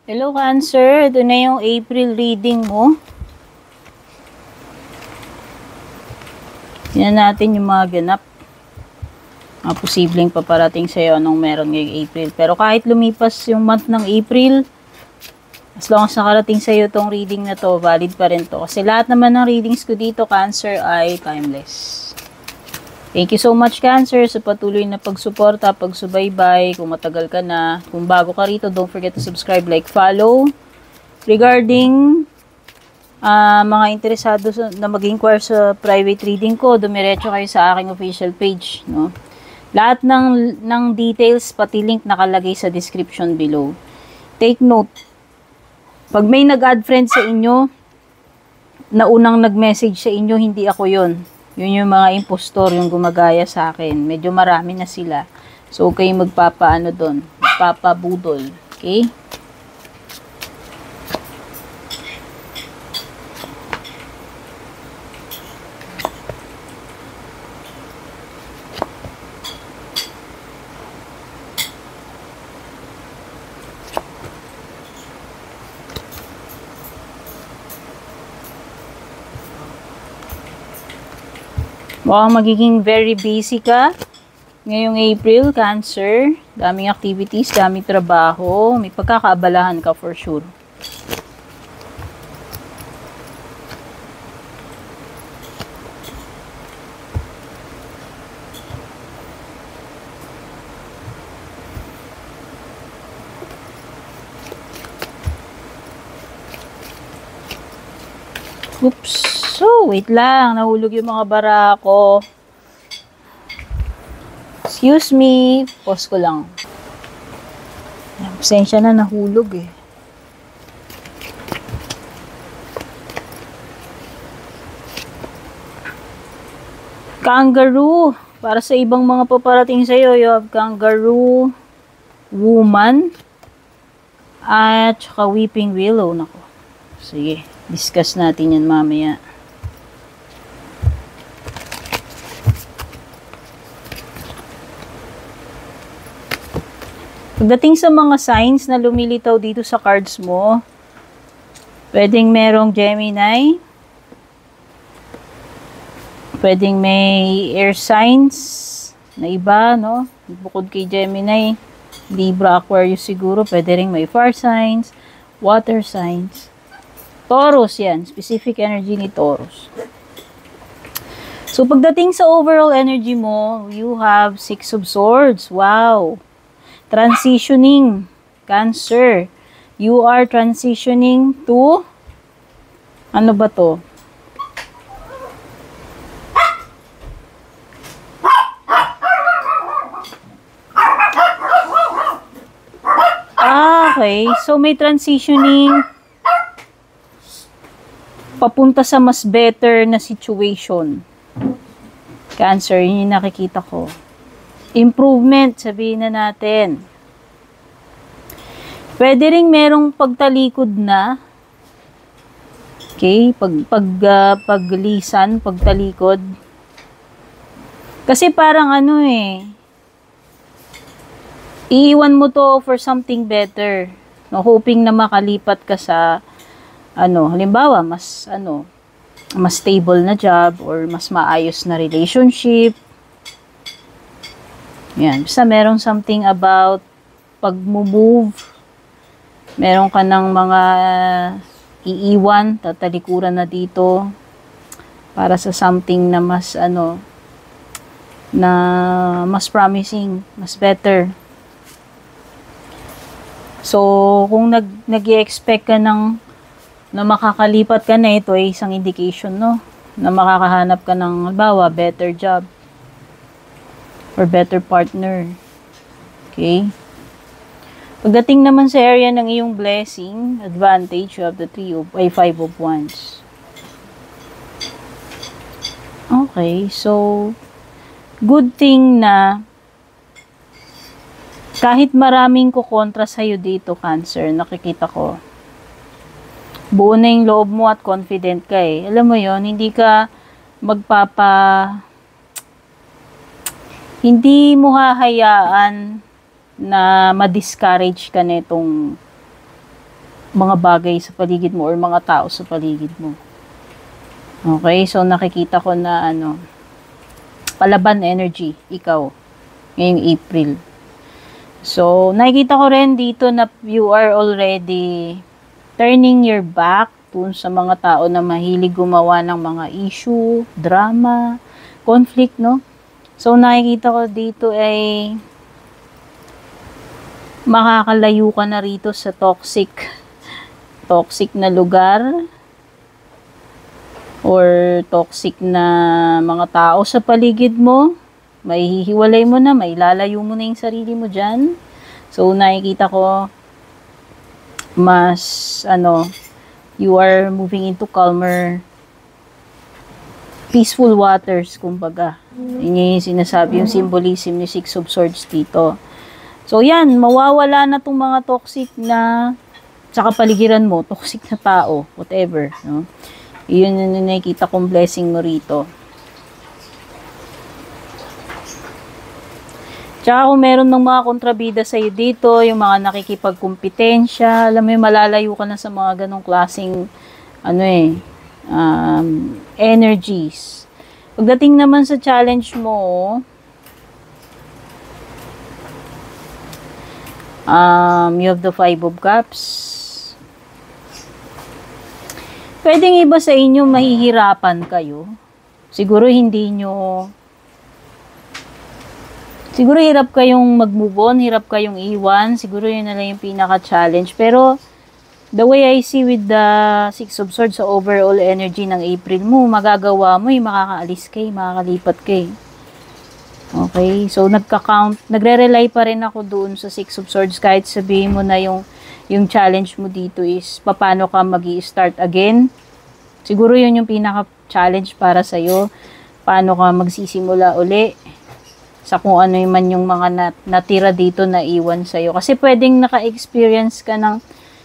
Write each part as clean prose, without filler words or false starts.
Hello Cancer, ito na yung April reading mo. Tingnan natin yung mga ganap. Mga posibleng paparating sa'yo anong meron ngayong April. Pero kahit lumipas yung month ng April, as long as nakarating sa'yo tong reading na to, valid pa rin to. Kasi lahat naman ng readings ko dito, Cancer, ay timeless. Thank you so much, Cancer, sa patuloy na pagsuporta, pagsubaybay. Kung matagal ka na, kung bago ka rito, don't forget to subscribe, like, follow. Regarding mga interesado na mag-inquire sa private reading ko, dumiretso kayo sa aking official page. No? Lahat ng details, pati link nakalagay sa description below. Take note, pag may nag-add friend sa inyo, na unang nag-message sa inyo, hindi ako yon. Yun yung mga impostor, yung gumagaya sa akin. Medyo marami na sila. So, okay magpapaano doon. Magpapabudol. Okay? Mukhang magiging very busy ka ngayong April, Cancer. Daming activities, daming trabaho. May pagkakaabalahan ka for sure. Oops. So, wait lang. Nahulog yung mga bara ko. Excuse me. Pause ko lang. Pasensya na, nahulog eh. Kangaroo. Para sa ibang mga paparating sa'yo, you have Kangaroo, Woman, at saka Weeping Willow. Nako. Sige, discuss natin yan mamaya. Pagdating sa mga signs na lumilitaw dito sa cards mo, pwedeng merong Gemini, pwedeng may air signs na iba, no? Bukod kay Gemini, Libra, Aquarius siguro, pwede rin may fire signs, water signs. Taurus yan, specific energy ni Taurus. So, pagdating sa overall energy mo, you have 6 of Swords. Wow! Transitioning, Cancer. You are transitioning to, ano ba to? Okay. So, may transitioning papunta sa mas better na situation. Cancer, yun yung nakikita ko. Improvement, sabihin na natin. Pwede ring merong pagtalikod na. Okay? Paglisan, pagtalikod. Kasi parang ano eh, iiwan mo to for something better. No, hoping na makalipat ka sa halimbawa, mas stable na job or mas maayos na relationship. Yan. Basta merong something about pag-move. Meron ka ng mga iiwan, tatalikuran na dito para sa something na mas na mas promising, mas better. So, kung nag-i-expect ka na makakalipat ka na, ito ay isang indication, no? Na makakahanap ka ng, halimbawa, better job or better partner. Okay? Pagdating naman sa area ng iyong blessing, advantage, you have the 5 of Wands. Okay, so good thing na kahit maraming kukontra sa'yo dito, Cancer, nakikita ko. Buo na yung loob mo at confident ka eh. Alam mo yon, hindi mo hahayaan na ma-discourage ka nitong mga bagay sa paligid mo or mga tao sa paligid mo. Okay, so nakikita ko na palaban energy, ikaw, ngayong April. So, nakikita ko rin dito na you are already turning your back dun sa mga tao na mahilig gumawa ng mga issue, drama, conflict, no? So, nakikita ko dito ay makakalayo ka na rito sa toxic na lugar or toxic na mga tao sa paligid mo. May hihiwalay mo na, may lalayo mo na yung sarili mo dyan. So, nakikita ko mas, you are moving into calmer, peaceful waters, kumbaga. Yun yung sinasabi, yung symbolism ni Six of Swords dito. So, yan, mawawala na tong mga toxic na sa kapaligiran mo, toxic na tao, whatever, no? Yun yung nakikita kong blessing mo rito. Tsaka kung meron ng mga kontrabida sa'yo dito, yung mga nakikipagkumpetensya, alam mo yung malalayo ka na sa mga ganong klaseng, energies. Pagdating naman sa challenge mo, you have the Five of Cups. Pwedeng iba sa inyo mahihirapan kayo. Siguro siguro hirap kayong mag-move on, hirap kayong iwan. Siguro yun na lang yung pinaka-challenge. Pero, the way I see with the Six of Swords sa overall energy ng April mo, magagawa mo, makakaalis kayo, makakalipat kayo. Okay? So, nagre-rely pa rin ako doon sa Six of Swords kahit sabihin mo na yung challenge mo dito is paano ka mag-i-start again. Siguro yun yung pinaka-challenge para sa'yo. Paano ka magsisimula uli sa kung ano man yung mga natira dito na iwan sa'yo. Kasi pwedeng naka-experience ka ng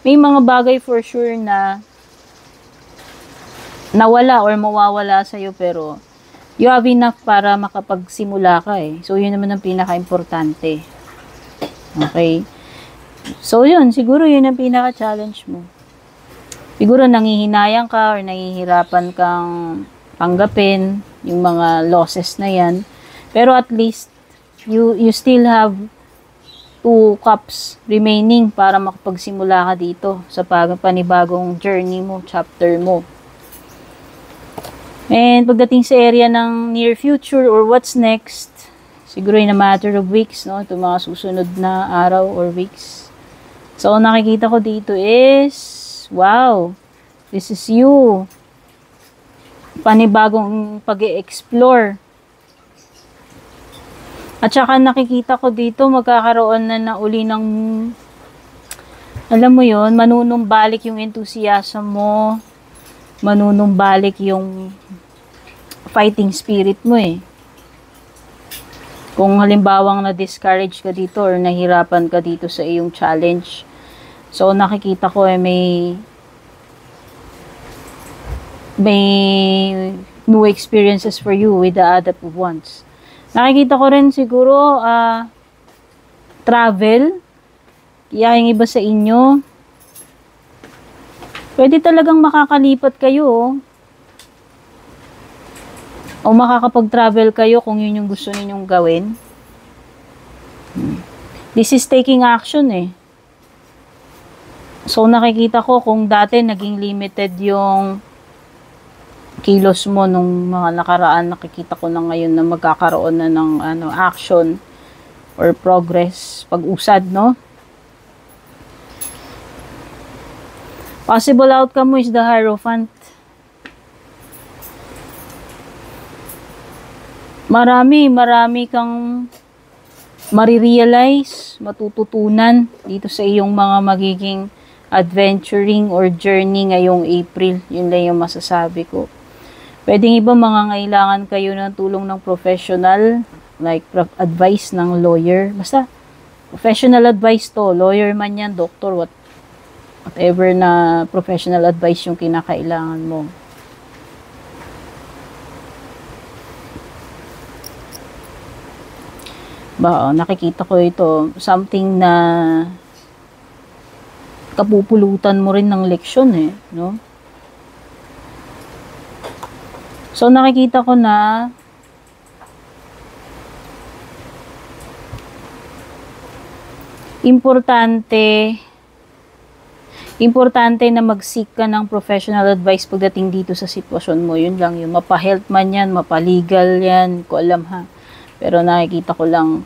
may mga bagay for sure na nawala or mawawala sa'yo pero you have enough para makapagsimula ka eh. So, yun naman ang pinaka-importante. Okay? So, yun. Siguro yun ang pinaka-challenge mo. Siguro nangihinayang ka or nahihirapan kang tanggapin yung mga losses na yan. Pero at least, you still have 2 cups remaining para makapagsimula ka dito sa panibagong journey mo, chapter mo. And pagdating sa area ng near future or what's next, siguro in a matter of weeks, no? Ito mga susunod na araw or weeks. So, nakikita ko dito is, wow, this is you. Panibagong pag-e-explore. At saka nakikita ko dito, magkakaroon na uli ng, alam mo yun, manunumbalik yung enthusiasm mo, manunumbalik yung fighting spirit mo eh. Kung halimbawang na-discourage ka dito or nahirapan ka dito sa iyong challenge. So, nakikita ko eh, may new experiences for you with the Adept of Wands. Nakikita ko rin siguro travel. Kaya yung iba sa inyo, pwede talagang makakalipat kayo. O makakapag-travel kayo kung yun yung gusto ninyong gawin. This is taking action eh. So nakikita ko kung dati naging limited yung kilos mo nung mga nakaraan, nakikita ko na ngayon na magkakaroon na ng action or progress, pag-usad, no? Possible outcome mo is the Hierophant. Marami kang marirealize, matututunan dito sa iyong mga magiging adventuring or journey ngayong April. Yun lang yung masasabi ko. Pwedeng iba mangangailangan kayo ng tulong ng professional, like advice ng lawyer. Basta, professional advice to. Lawyer man yan, doctor, whatever na professional advice yung kinakailangan mo. Nakikita ko ito, something na kapupulutan mo rin ng leksyon eh, no? So, nakikita ko na importante na mag-seek ka ng professional advice pagdating dito sa sitwasyon mo. Yun lang, yung mapa-health man yan, mapa-legal yan, ko alam ha. Pero nakikita ko lang,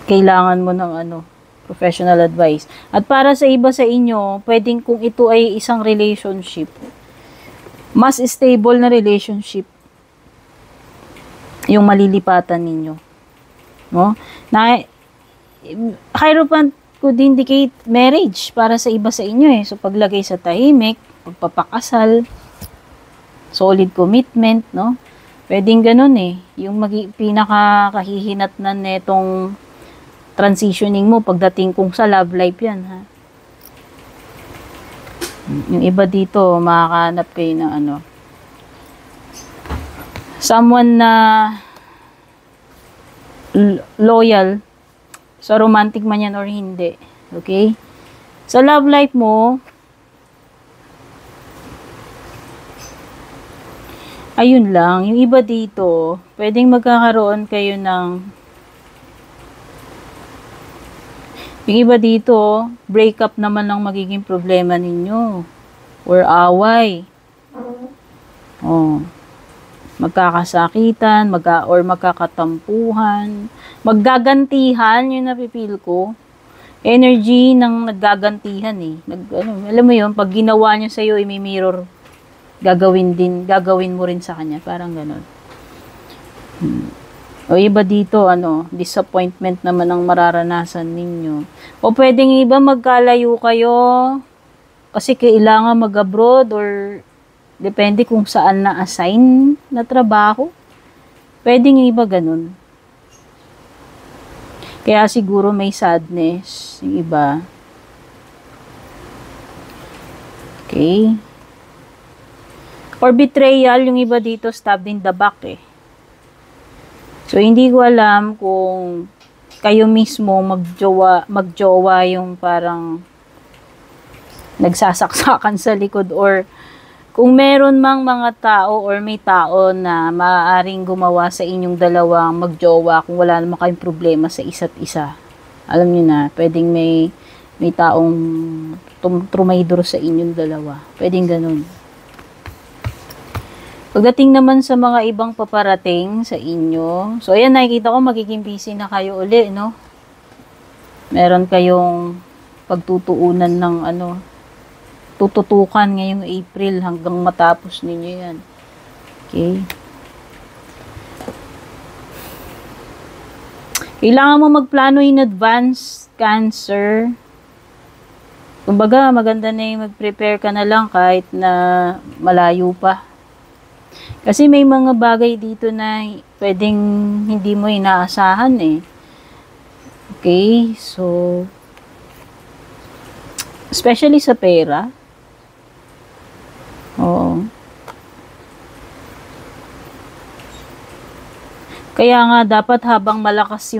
kailangan mo ng professional advice. At para sa iba sa inyo, pwedeng kung ito ay isang relationship, mas stable na relationship yung malilipatan ninyo. No? Hierophant could indicate marriage para sa iba sa inyo eh. So, paglagay sa tahimik, pagpapakasal, solid commitment, no? Pwedeng ganun eh. Yung pinaka-kahihinatnan netong transitioning mo pagdating kung sa love life yan, ha? Yung iba dito, makakahanap kayo ng someone na loyal sa romantic man yan or hindi. Okay? Sa love life mo, ayun lang. Yung iba dito, pwedeng magkakaroon kayo ng yung iba dito, breakup naman ang magiging problema ninyo. Or away. Oh. Magkakasakitan, or magkakatampuhan. Maggagantihan, yung napipil ko. Energy ng naggagantihan eh. Alam mo yun, pag ginawa niya sa'yo, may mirror. Gagawin mo rin sa kanya. Parang ganon. O iba dito, disappointment naman ang mararanasan ninyo. O pwedeng iba magkalayo kayo kasi kailangan mag-abroad or depende kung saan na-assign na trabaho. Pwedeng iba ganun. Kaya siguro may sadness yung iba. Okay. Or betrayal, yung iba dito stabbed in the back eh. So, hindi ko alam kung kayo mismo magjowa yung parang nagsasaksakan sa likod or kung meron mang mga tao or may tao na maaaring gumawa sa inyong dalawang magjowa kung wala naman kayong problema sa isa't isa. Alam niyo na, pwedeng may taong trumaydor sa inyong dalawa. Pwedeng ganun. Pagdating naman sa mga ibang paparating sa inyo, so ayan, nakikita ko magiging busy na kayo uli, no? Meron kayong pagtutuunan ng tututukan ngayong April hanggang matapos ninyo yan. Okay? Kailangan mo magplano in advance, Cancer. Kumbaga, maganda na yung mag-prepare ka na lang kahit na malayo pa. Kasi may mga bagay dito na pwedeng hindi mo inaasahan eh. Okay, so especially sa pera. Oo. Kaya nga dapat habang malakas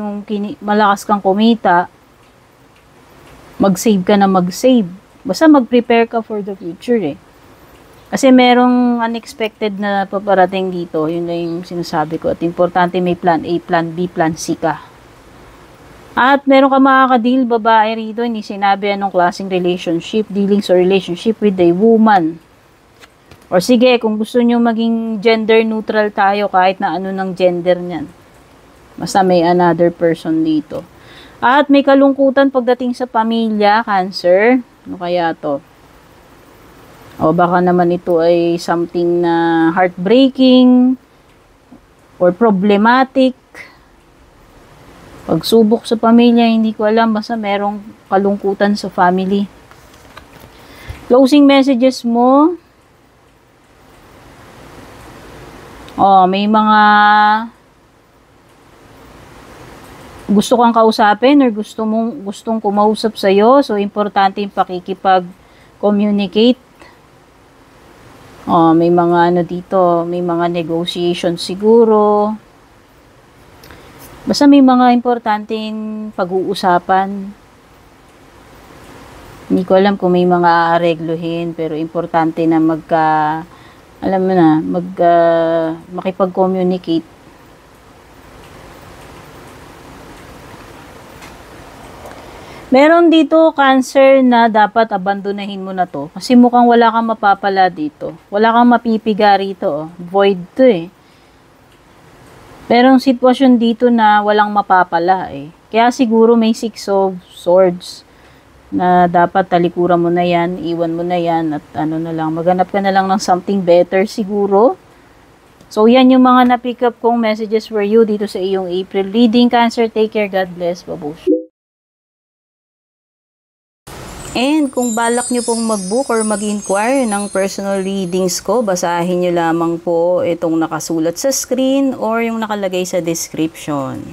kang kumita, mag-save ka na mag-save. Basta mag-prepare ka for the future eh. Kasi merong unexpected na paparating dito. Yun na yung sinasabi ko. At importante may plan A, plan B, plan C ka. At meron ka makaka-deal babae rito. Hindi sinabi anong klaseng relationship. Dealings or relationship with a woman. Or sige, kung gusto nyo maging gender neutral tayo kahit na ano ng gender niyan. Basta may another person dito. At may kalungkutan pagdating sa pamilya, Cancer. Ano kaya to? O baka naman ito ay something na heartbreaking or problematic. Pagsubok sa pamilya, hindi ko alam. Basta merong kalungkutan sa family. Closing messages mo. O, may mga gusto kang kausapin or gustong kumausap sa'yo. So, importante yung pakikipag-communicate. Oh, may mga dito, may mga negotiation siguro. Basta may mga importanteng pag-uusapan. Hindi ko alam kung may mga aaregluhin, pero importante na alam mo na, makipag-communicate. Meron dito, Cancer, na dapat abandonahin mo na to. Kasi mukhang wala kang mapapala dito. Wala kang mapipiga rito. Oh. Void to eh. Merong sitwasyon dito na walang mapapala eh. Kaya siguro may 6 of Swords na dapat talikuran mo na yan, iwan mo na yan, at ano na lang, maghanap ka na lang ng something better siguro. So, yan yung mga na-pick up kong messages for you dito sa iyong April reading. Cancer, take care. God bless. Babush. And kung balak nyo pong mag-book or mag-inquire ng personal readings ko, basahin nyo lamang po itong nakasulat sa screen or yung nakalagay sa description.